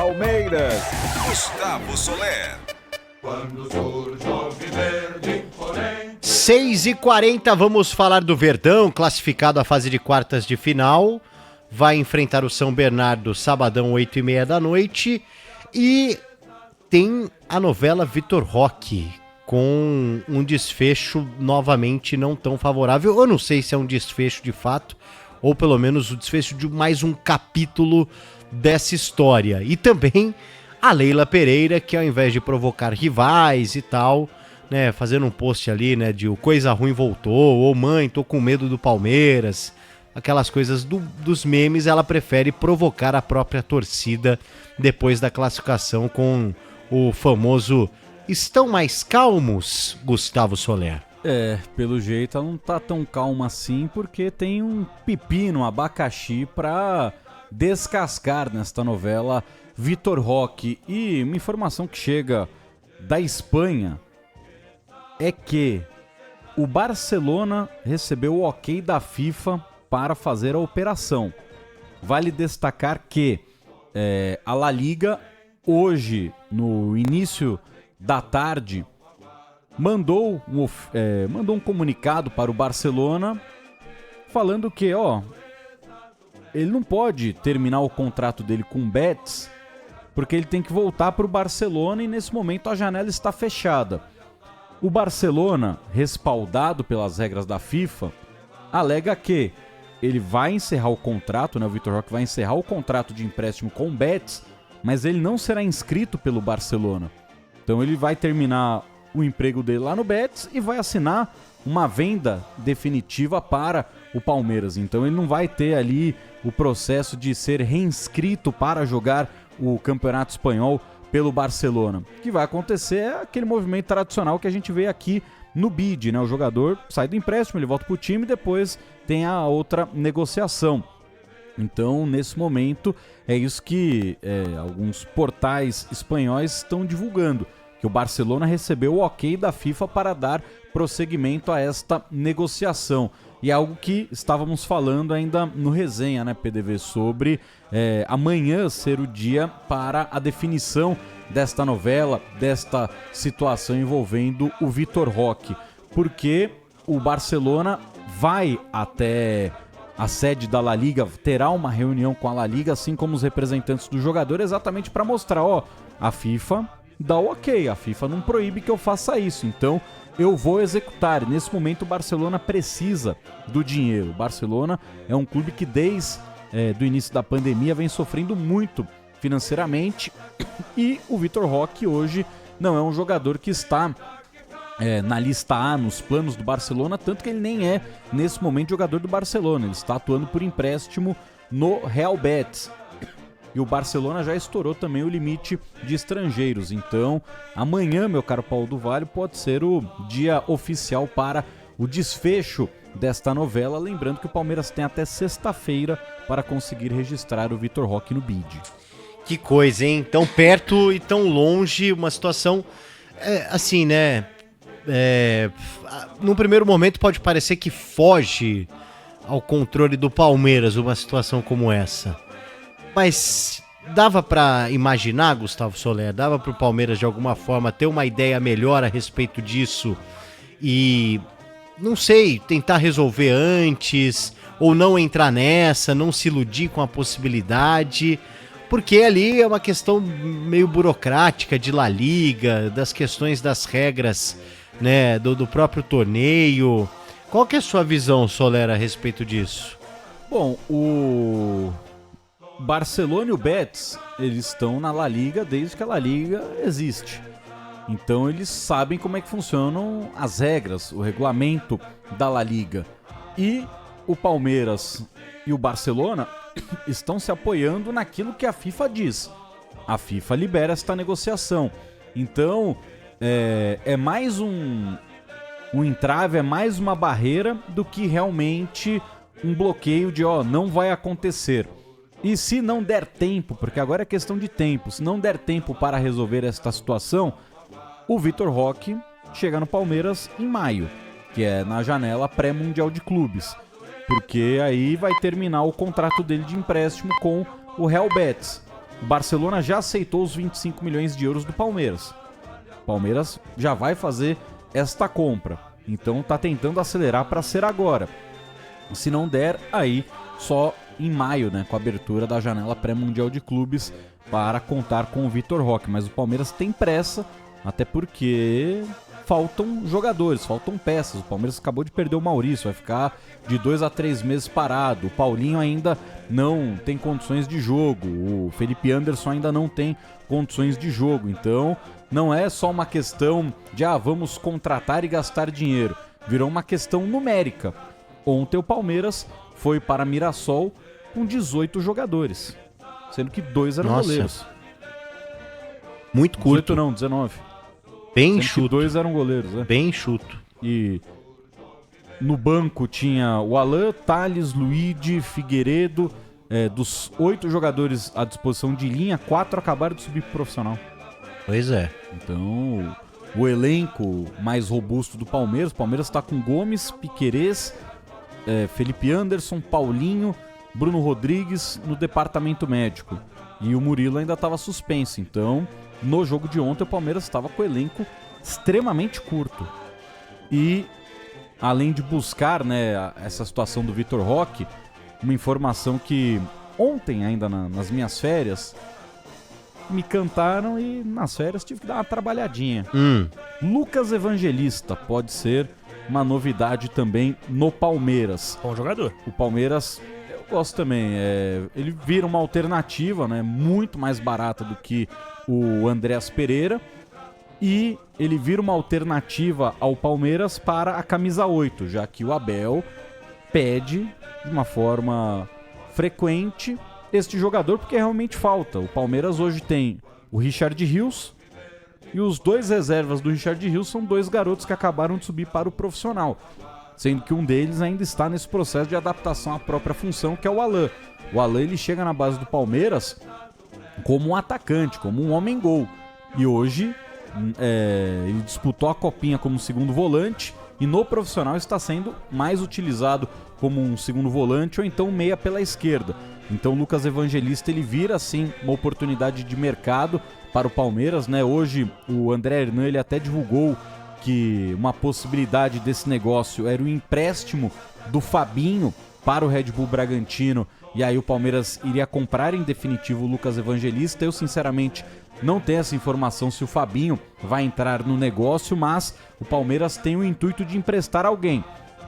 Palmeiras. Gustavo Soler. Quando surge o Alviverde imponente. 6h40, vamos falar do Verdão, classificado à fase de quartas de final. Vai enfrentar o São Bernardo, sabadão, 8h30 da noite. E tem a novela Vitor Roque, com um desfecho novamente não tão favorável. Eu não sei se é um desfecho de fato, ou pelo menos o desfecho de mais um capítulo dessa história. E também a Leila Pereira, que ao invés de provocar rivais e tal, né, fazendo um post ali, né, de o coisa ruim voltou, ou mãe, tô com medo do Palmeiras, aquelas coisas dos memes, ela prefere provocar a própria torcida depois da classificação com o famoso "estão mais calmos", Gustavo Soler? Pelo jeito ela não tá tão calma assim, porque tem um pepino, um abacaxi pra descascar nesta novela Vitor Roque. E uma informação que chega da Espanha é que o Barcelona recebeu o ok da FIFA para fazer a operação. Vale destacar que a La Liga, hoje, no início da tarde, mandou um comunicado para o Barcelona falando que, ele não pode terminar o contrato dele com o Betis, porque ele tem que voltar para o Barcelona e nesse momento a janela está fechada. O Barcelona, respaldado pelas regras da FIFA, alega que ele vai encerrar o contrato, né? O Vitor Roque vai encerrar o contrato de empréstimo com o Betis, mas ele não será inscrito pelo Barcelona. Então ele vai terminar o emprego dele lá no Betis e vai assinar uma venda definitiva para o Palmeiras. Então ele não vai ter ali o processo de ser reinscrito para jogar o Campeonato Espanhol pelo Barcelona. O que vai acontecer é aquele movimento tradicional que a gente vê aqui no bid, né? O jogador sai do empréstimo, ele volta para o time e depois tem a outra negociação. Então, nesse momento, é isso que alguns portais espanhóis estão divulgando, que o Barcelona recebeu o ok da FIFA para dar prosseguimento a esta negociação. E é algo que estávamos falando ainda no resenha, né, PDV, sobre amanhã ser o dia para a definição desta novela, desta situação envolvendo o Vitor Roque. Porque o Barcelona vai até a sede da La Liga, terá uma reunião com a La Liga, assim como os representantes do jogador, exatamente para mostrar, a FIFA dá o ok, a FIFA não proíbe que eu faça isso, então eu vou executar. Nesse momento o Barcelona precisa do dinheiro. O Barcelona é um clube que desde do início da pandemia vem sofrendo muito financeiramente e o Vitor Roque hoje não é um jogador que está na lista A, nos planos do Barcelona, tanto que ele nem é nesse momento jogador do Barcelona, ele está atuando por empréstimo no Real Betis. E o Barcelona já estourou também o limite de estrangeiros. Então, amanhã, meu caro Paulo do Vale, pode ser o dia oficial para o desfecho desta novela. Lembrando que o Palmeiras tem até sexta-feira para conseguir registrar o Vitor Roque no bid. Que coisa, hein? Tão perto e tão longe, uma situação assim, né? Num primeiro momento pode parecer que foge ao controle do Palmeiras uma situação como essa. Mas dava pra imaginar, Gustavo Soler, dava pro Palmeiras de alguma forma ter uma ideia melhor a respeito disso e, não sei, tentar resolver antes ou não entrar nessa, não se iludir com a possibilidade, porque ali é uma questão meio burocrática de La Liga, das questões das regras, né, do próprio torneio. Qual que é a sua visão, Soler, a respeito disso? Bom, o Barcelona e o Betis, eles estão na La Liga desde que a La Liga existe. Então eles sabem como é que funcionam as regras, o regulamento da La Liga. E o Palmeiras e o Barcelona estão se apoiando naquilo que a FIFA diz. A FIFA libera esta negociação. Então é mais um entrave, é mais uma barreira do que realmente um bloqueio de não vai acontecer. E se não der tempo, porque agora é questão de tempo, se não der tempo para resolver esta situação, o Vitor Roque chega no Palmeiras em maio, que é na janela pré-mundial de clubes, porque aí vai terminar o contrato dele de empréstimo com o Real Betis. o Barcelona já aceitou os 25 milhões de euros do Palmeiras. O Palmeiras já vai fazer esta compra. Então tá tentando acelerar para ser agora. Se não der, aí só em maio, né, com a abertura da janela pré-mundial de clubes para contar com o Vitor Roque. Mas o Palmeiras tem pressa, até porque faltam jogadores, faltam peças. O Palmeiras acabou de perder o Maurício, vai ficar de 2 a 3 meses parado. O Paulinho ainda não tem condições de jogo. O Felipe Anderson ainda não tem condições de jogo. Então, não é só uma questão de vamos contratar e gastar dinheiro. Virou uma questão numérica. Ontem o Palmeiras foi para Mirassol com 18 jogadores, sendo que 2 eram goleiros. Muito curto. 18 não, 19. Bem Sendo enxuto. que 2 eram goleiros, né? Bem enxuto. E no banco tinha o Alan, Thales, Luigi, Figueiredo. Dos 8 jogadores à disposição de linha, 4 acabaram de subir pro profissional. Pois é. Então, o elenco mais robusto do Palmeiras, o Palmeiras está com Gomes, Piquerez, Felipe Anderson, Paulinho, Bruno Rodrigues no departamento médico. E o Murilo ainda estava suspenso. Então, no jogo de ontem, o Palmeiras estava com o elenco extremamente curto. E, além de buscar, né, essa situação do Vitor Roque, uma informação que ontem, ainda nas minhas férias, me cantaram e nas férias tive que dar uma trabalhadinha. Lucas Evangelista pode ser uma novidade também no Palmeiras. Bom jogador. O Palmeiras, eu gosto também, ele vira uma alternativa, né, muito mais barata do que o Andreas Pereira, e ele vira uma alternativa ao Palmeiras para a camisa 8, já que o Abel pede de uma forma frequente este jogador, porque realmente falta. O Palmeiras hoje tem o Richard Rios, e os 2 reservas do Richard Rios são 2 garotos que acabaram de subir para o profissional, sendo que um deles ainda está nesse processo de adaptação à própria função, que é o Alan. O Alan, ele chega na base do Palmeiras como um atacante, como um homem-gol, e hoje ele disputou a copinha como segundo volante, e no profissional está sendo mais utilizado como um segundo volante ou então meia pela esquerda. Então o Lucas Evangelista, ele vira assim uma oportunidade de mercado para o Palmeiras, né? Hoje o André Hernan, ele até divulgou que uma possibilidade desse negócio era o empréstimo do Fabinho para o Red Bull Bragantino, e aí o Palmeiras iria comprar em definitivo o Lucas Evangelista. Eu sinceramente não tenho essa informação se o Fabinho vai entrar no negócio, mas o Palmeiras tem o intuito de emprestar alguém.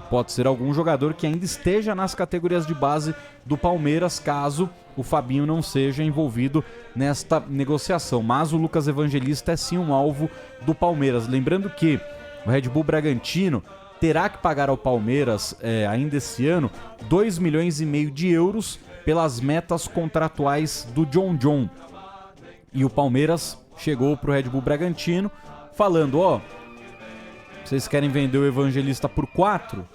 Pode ser algum jogador que ainda esteja nas categorias de base do Palmeiras, caso o Fabinho não seja envolvido nesta negociação. Mas o Lucas Evangelista é sim um alvo do Palmeiras. Lembrando que o Red Bull Bragantino terá que pagar ao Palmeiras ainda esse ano 2,5 milhões de euros pelas metas contratuais do John. E o Palmeiras chegou pro Red Bull Bragantino falando, vocês querem vender o Evangelista por 4?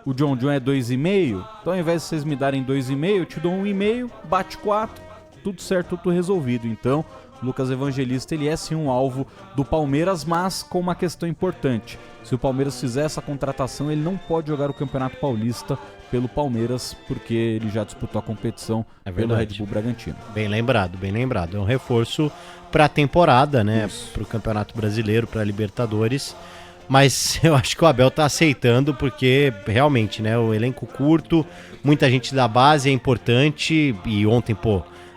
O John é 2,5? Então ao invés de vocês me darem 2,5, eu te dou 1,5, bate 4, tudo certo, tudo resolvido. Então, Lucas Evangelista, ele é sim um alvo do Palmeiras, mas com uma questão importante. Se o Palmeiras fizer essa contratação, ele não pode jogar o Campeonato Paulista pelo Palmeiras, porque ele já disputou a competição pelo Red Bull Bragantino. Bem lembrado, bem lembrado. É um reforço para a temporada, né? Para o Campeonato Brasileiro, para a Libertadores. Mas eu acho que o Abel tá aceitando, porque realmente, né, o elenco curto, muita gente da base é importante, e ontem,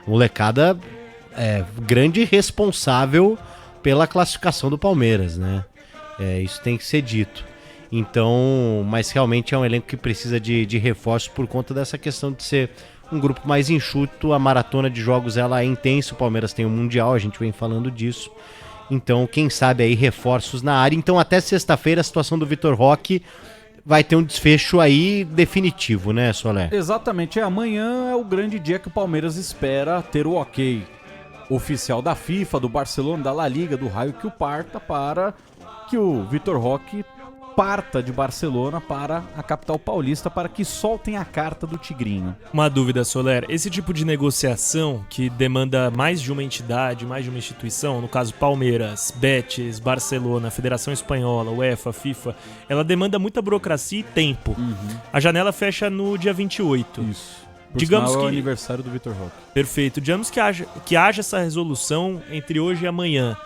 molecada grande responsável pela classificação do Palmeiras, né? Isso tem que ser dito. Então, mas realmente é um elenco que precisa de reforço por conta dessa questão de ser um grupo mais enxuto. A maratona de jogos, ela é intensa, o Palmeiras tem um Mundial, a gente vem falando disso. Então, quem sabe aí reforços na área. Então, até sexta-feira, a situação do Vitor Roque vai ter um desfecho aí definitivo, né, Solé? Exatamente. Amanhã é o grande dia que o Palmeiras espera ter o ok oficial da FIFA, do Barcelona, da La Liga, do raio que o parta, para que o Vitor Roque parta de Barcelona para a capital paulista, para que soltem a carta do Tigrinho. Uma dúvida, Soler, esse tipo de negociação que demanda mais de uma entidade, mais de uma instituição, no caso Palmeiras, Betis, Barcelona, Federação Espanhola, UEFA, FIFA, ela demanda muita burocracia e tempo. A janela fecha no dia 28. Isso. Digamos sinal, é o que... aniversário do Vitor Roque. Perfeito. Digamos que haja essa resolução entre hoje e amanhã.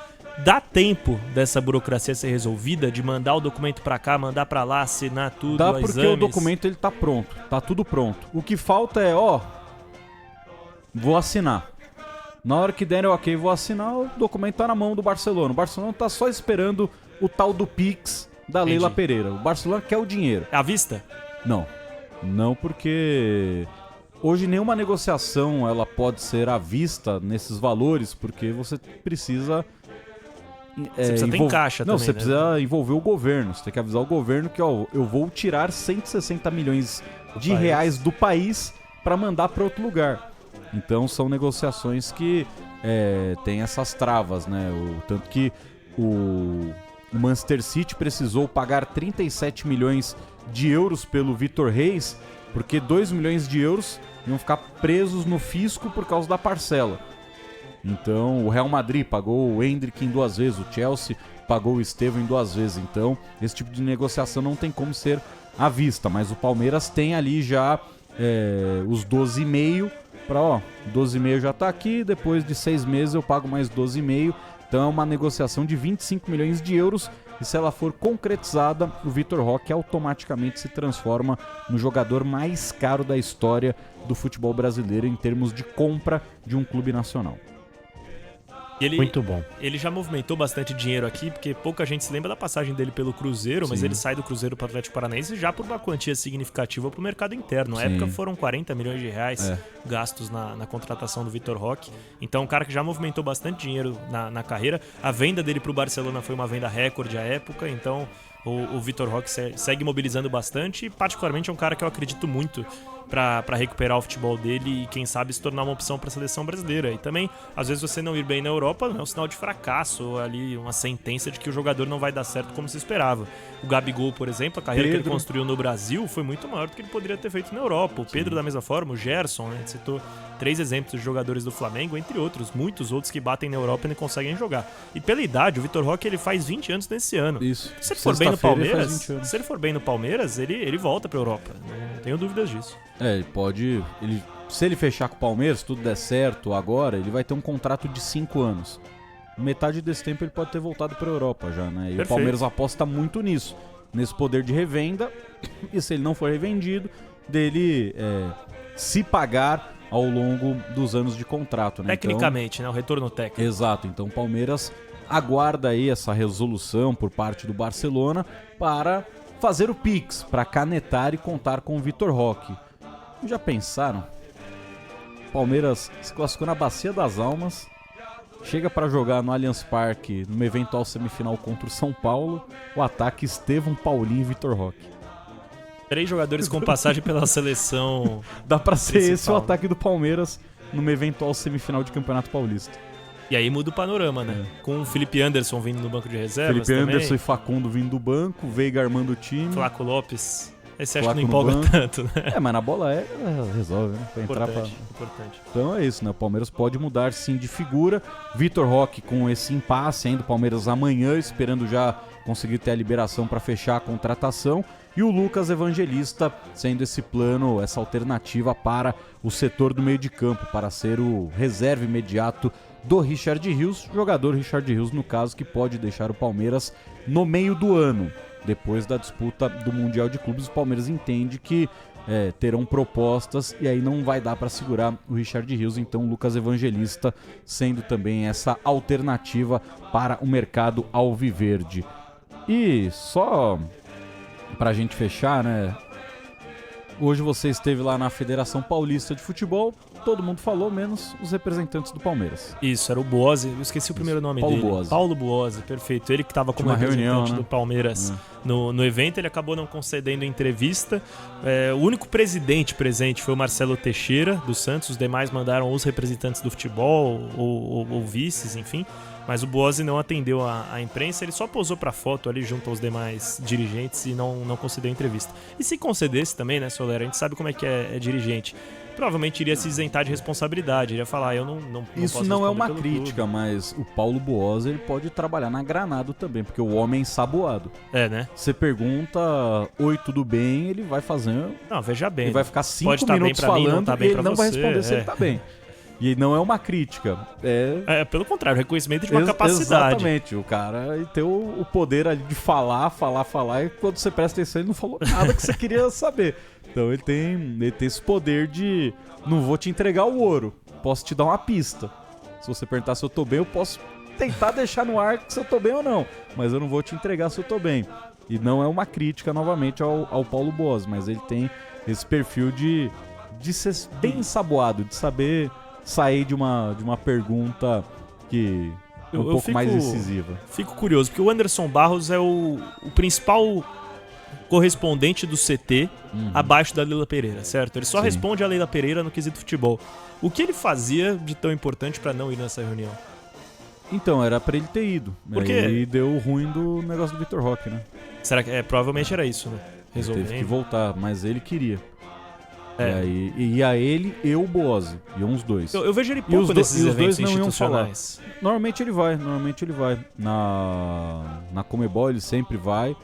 Dá tempo dessa burocracia ser resolvida, de mandar o documento pra cá, mandar pra lá, assinar tudo, Dá porque exames? o documento ele tá pronto, tá tudo pronto. O que falta é, vou assinar. Na hora que derem o ok, vou assinar, o documento tá na mão do Barcelona. O Barcelona tá só esperando o tal do Pix da Leila Pereira. O Barcelona quer o dinheiro. É à vista? Não porque hoje nenhuma negociação ela pode ser à vista nesses valores, porque você precisa... Você precisa ter em caixa também, você né? precisa envolver o governo. Você tem que avisar o governo que, eu vou tirar 160 milhões de reais do país para mandar para outro lugar. Então são negociações que tem essas travas, né? Tanto que o Manchester City precisou pagar 37 milhões de euros pelo Vitor Reis, porque 2 milhões de euros iam ficar presos no fisco por causa da parcela. Então, o Real Madrid pagou o Endrick em 2 vezes, o Chelsea pagou o Estevão em 2 vezes. Então, esse tipo de negociação não tem como ser à vista. Mas o Palmeiras tem ali já os 12,5 para, 12,5 já tá aqui, depois de 6 meses eu pago mais 12,5. Então, é uma negociação de 25 milhões de euros. E se ela for concretizada, o Vitor Roque automaticamente se transforma no jogador mais caro da história do futebol brasileiro em termos de compra de um clube nacional. Muito bom. Ele já movimentou bastante dinheiro aqui, porque pouca gente se lembra da passagem dele pelo Cruzeiro, mas ele sai do Cruzeiro para o Atlético Paranaense já por uma quantia significativa para o mercado interno. Na época foram 40 milhões de reais gastos na contratação do Vitor Roque. Então, um cara que já movimentou bastante dinheiro na carreira. A venda dele para o Barcelona foi uma venda recorde à época, então o Vitor Roque segue mobilizando bastante e, particularmente, é um cara que eu acredito muito para recuperar o futebol dele e, quem sabe, se tornar uma opção para a seleção brasileira. E também, às vezes, você não ir bem na Europa não é um sinal de fracasso, ou ali uma sentença de que o jogador não vai dar certo como se esperava. O Gabigol, por exemplo, a carreira que ele construiu no Brasil foi muito maior do que ele poderia ter feito na Europa. O Pedro, da mesma forma, o Gerson, né? Citou 3 exemplos de jogadores do Flamengo, entre outros, muitos outros que batem na Europa e não conseguem jogar. E pela idade, o Vitor Roque ele faz 20 anos nesse ano. Isso. Se ele for bem no Palmeiras, ele volta pra Europa. Não tenho dúvidas disso. Ele pode... se ele fechar com o Palmeiras, tudo der certo agora, ele vai ter um contrato de 5 anos. Metade desse tempo ele pode ter voltado pra Europa já, né? E Perfeito. o Palmeiras aposta muito nisso. Nesse poder de revenda. E se ele não for revendido, dele se pagar ao longo dos anos de contrato, né? Tecnicamente, né? O retorno técnico. Exato. Então o Palmeiras aguarda aí essa resolução por parte do Barcelona para fazer o Pix, para canetar e contar com o Vitor Roque. Já pensaram? Palmeiras se classificou na Bacia das Almas, chega para jogar no Allianz Parque numa eventual semifinal contra o São Paulo, o ataque Estevão, Paulinho e Vitor Roque. 3 jogadores com passagem pela seleção. Dá pra ser principal, esse o ataque do Palmeiras numa eventual semifinal de Campeonato Paulista. E aí muda o panorama, né? Com o Felipe Anderson vindo no banco de reservas Felipe também. Anderson e Facundo vindo do banco, Veiga armando o time. Flaco Lopes. Esse acho que Flaco não empolga no banco. tanto, né? Mas na bola resolve, né? Pra entrar Importante. Então é isso, né? O Palmeiras pode mudar sim de figura. Vitor Roque com esse impasse ainda, o Palmeiras amanhã esperando já conseguir ter a liberação para fechar a contratação. E o Lucas Evangelista sendo esse plano, essa alternativa para o setor do meio de campo, para ser o reserva imediato do Richard Rios, jogador Richard Rios, no caso, que pode deixar o Palmeiras no meio do ano. Depois da disputa do Mundial de Clubes, o Palmeiras entende que terão propostas e aí não vai dar para segurar o Richard Rios. Então o Lucas Evangelista sendo também essa alternativa para o mercado alviverde. E só pra gente fechar, né? Hoje você esteve lá na Federação Paulista de Futebol, todo mundo falou, menos os representantes do Palmeiras. Isso, era o Boazzi, eu esqueci o primeiro nome dele. Paulo Boazzi, perfeito. Ele que estava como representante do Palmeiras no evento, ele acabou não concedendo entrevista. O único presidente presente foi o Marcelo Teixeira, do Santos, os demais mandaram os representantes do futebol, ou vices, enfim. Mas o Boazzi não atendeu a imprensa, ele só posou pra foto ali junto aos demais dirigentes e não concedeu entrevista. E se concedesse também, né, Soler, a gente sabe como é que é dirigente. provavelmente iria se isentar de responsabilidade, iria falar, eu não Isso posso não é responder uma pelo crítica, clube. mas o Paulo Boas ele pode trabalhar na Granado também, porque o homem é ensaboado. É, né? Você pergunta, oi, tudo bem, ele vai fazer... Não, veja bem. Ele vai ficar 5 pode tá bem minutos pra mim, falando não tá e bem ele pra não vai você, responder se ele tá bem. E não é uma crítica, Pelo contrário, reconhecimento de uma capacidade. Exatamente, o cara tem o poder ali de falar, e quando você presta atenção ele não falou nada que você queria saber. Então ele tem esse poder de, não vou te entregar o ouro, posso te dar uma pista. Se você perguntar se eu tô bem, eu posso tentar deixar no ar se eu tô bem ou não, mas eu não vou te entregar se eu tô bem. E não é uma crítica, novamente, ao Paulo Boas, mas ele tem esse perfil de ser bem ensaboado, de saber sair de uma pergunta que é um pouco mais incisiva. Fico curioso, porque o Anderson Barros é o principal correspondente do CT abaixo da Leila Pereira, certo? Ele só responde a Leila Pereira no quesito futebol. O que ele fazia de tão importante pra não ir nessa reunião? Então, era pra ele ter ido. Porque aí deu ruim do negócio do Vitor Roque, né? Será que provavelmente era isso, né? Resolvendo. Teve que voltar, mas ele queria. É. E aí ia ele e o Boazzi, iam os dois. Eu vejo ele pouco nesses e os eventos dois não iam institucionais. Normalmente ele vai. Na Comebol ele sempre vai,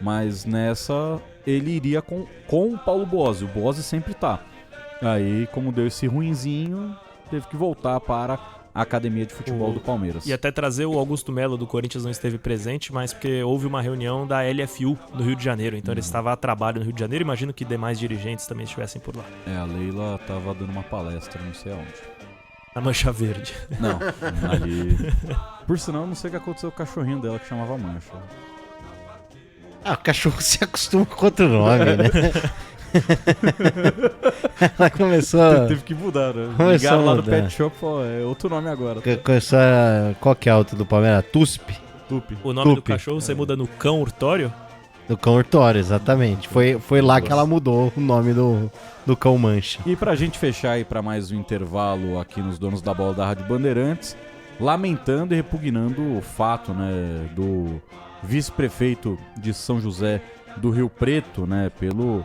mas nessa ele iria com o Paulo Boazzi. O Boazzi sempre tá. Aí, como deu esse ruinzinho, teve que voltar para a Academia de Futebol do Palmeiras. E até trazer o Augusto Melo do Corinthians não esteve presente, mas porque houve uma reunião da LFU no Rio de Janeiro, então ele estava a trabalho no Rio de Janeiro, imagino que demais dirigentes também estivessem por lá. A Leila tava dando uma palestra, não sei aonde. Na Mancha Verde. Não, ali... Por sinal, não sei o que aconteceu com o cachorrinho dela, que chamava Mancha. O cachorro se acostuma com outro nome, né? Ela começou. Teve que mudar, né? Começou Ligaram lá a no mudar. pet shop e falou, é outro nome agora. Começou a... Qual que é a outra do Palmeiras? Tuspe? Tupi. O nome do Tupi. cachorro você muda no Cão Urtório? Do Cão Urtório, exatamente. Foi lá que ela mudou o nome do Cão Mancha. E pra gente fechar aí pra mais um intervalo aqui nos Donos da Bola da Rádio Bandeirantes, lamentando e repugnando o fato, né, do vice-prefeito de São José do Rio Preto, né, pelo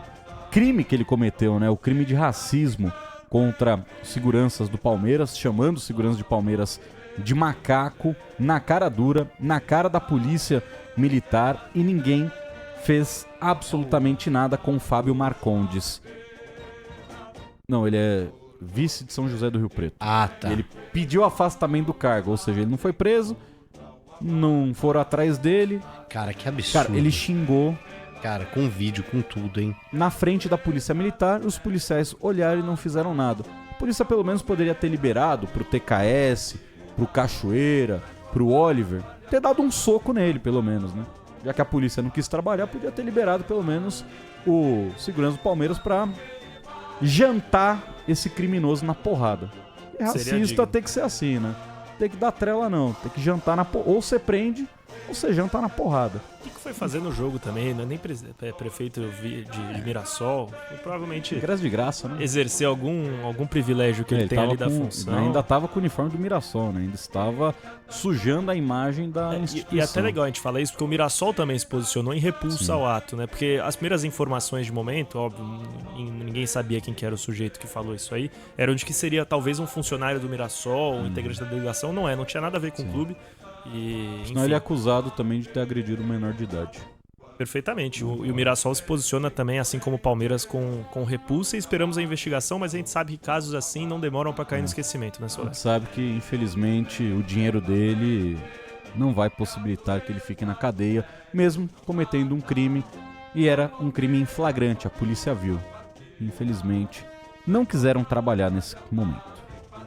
crime que ele cometeu, né, o crime de racismo contra seguranças do Palmeiras, chamando os seguranças de Palmeiras de macaco, na cara dura, na cara da polícia militar, e ninguém fez absolutamente nada com o Fábio Marcondes. Não, ele é vice de São José do Rio Preto. Ah, tá. Ele pediu afastamento do cargo, ou seja, ele não foi preso, não foram atrás dele. Cara, que absurdo. Cara, ele xingou Cara, com vídeo, com tudo, hein? na frente da polícia militar, os policiais olharam e não fizeram nada. A polícia pelo menos poderia ter liberado pro TKS, pro Cachoeira, pro Oliver, ter dado um soco nele, pelo menos, né? Já que a polícia não quis trabalhar, podia ter liberado pelo menos o segurança do Palmeiras pra jantar esse criminoso na porrada. E racista digno. tem que ser assim, né? Tem que dar trela não, tem que jantar na porrada. Ou você prende, ou você janta na porrada. O que foi fazer no jogo também? Não é nem prefeito de Mirassol. Provavelmente Ingresso de graça, né? exercer algum privilégio que ele tem tava ali da com- função. Ainda tava com o uniforme do Mirassol, né? Ainda estava sujando a imagem da instituição. E até legal a gente falar isso, porque o Mirassol também se posicionou em repulsa ao ato, né? Porque as primeiras informações de momento, óbvio, ninguém sabia quem que era o sujeito que falou isso aí, eram de que seria talvez um funcionário do Mirassol, um integrante da delegação. Não tinha nada a ver com o clube. E, Senão enfim, ele é acusado também de ter agredido um menor de idade. perfeitamente. E o Mirassol se posiciona também, assim como o Palmeiras, com repulsa, e esperamos a investigação, mas a gente sabe que casos assim não demoram pra cair no esquecimento, né, A Soler? gente sabe que, infelizmente, o dinheiro dele não vai possibilitar que ele fique na cadeia, mesmo cometendo um crime, e era um crime em flagrante, a polícia viu. Infelizmente, não quiseram trabalhar nesse momento.